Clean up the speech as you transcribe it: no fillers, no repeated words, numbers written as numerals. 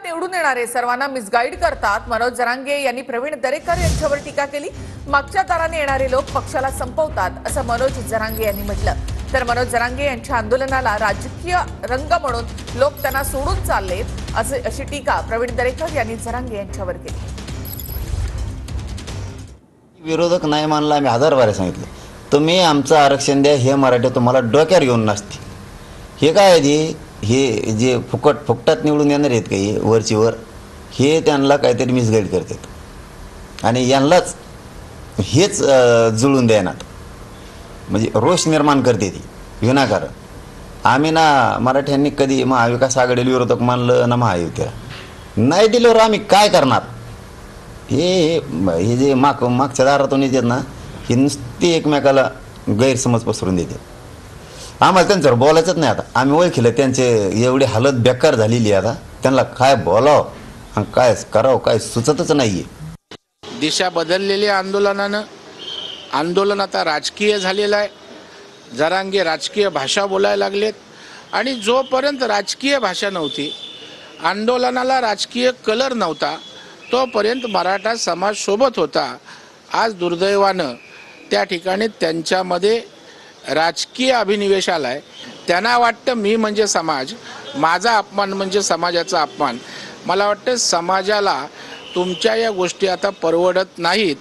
निवडून येणारे सर्वांना मिसगाईड करतात, मनोज जरांगे यांनी प्रवीण दरेकर यांच्यावर टीका केली। मागच्या दाराने येणारे लोक पक्षाला संपवतात असं मनोज जरांगे यांनी म्हटलं। तर मनोज जरांगे यांच्या आंदोलनाला राजकीय रंग म्हणून लोक त्यांना सोडून चालले अशी टीका प्रवीण दरेकर यांनी जरांगे यांच्यावर केली। विरोधक नाही मानला, आम्ही 1000 बारे सांगितलं तुम्ही आमचं आरक्षण द्या, हे मराठी तुम्हाला डोक्यावर घेऊन नसते। हे काय आहे, हे जे फुकटात निवडून येणार आहेत काही वरची वर, हे त्यांना काहीतरी मिसगाईड करतात आणि यांनाच हेच जुळून देणार, म्हणजे रोष निर्माण करते ती विनाकारण। आम्ही ना मराठ्यांनी कधी महाविकास आघाडीला विरोधक मानलं ना महायुतीला नाही दिल्यावर आम्ही काय करणार? हे जे मागच्या दारातून येतात ना, हे नुसते एकमेकाला गैरसमज पसरून देतात। आम्हाला त्यांच्यावर बोलायचंच नाही। आता आम्ही ओळखलं त्यांचे एवढी हालत बेकार झालेली आहे, आता त्यांना काय बोलावं आणि काय करावं काय सुचतच नाही आहे। दिशा बदललेली आंदोलन आता राजकीय झालेलं आहे। जरांगे राजकीय भाषा बोलायला लागलेत आणि जोपर्यंत राजकीय भाषा नव्हती, आंदोलनाला राजकीय कलर नव्हता, तोपर्यंत मराठा समाज सोबत होता। आज दुर्दैवानं त्या ठिकाणी त्यांच्यामध्ये राजकीय अभिनिवेश आलाय। त्यांना वाटतं मी म्हणजे समाज, माझा अपमान म्हणजे समाजाचा अपमान। मला वाटतं समाजाला तुमच्या या गोष्टी आता परवडत नाहीत।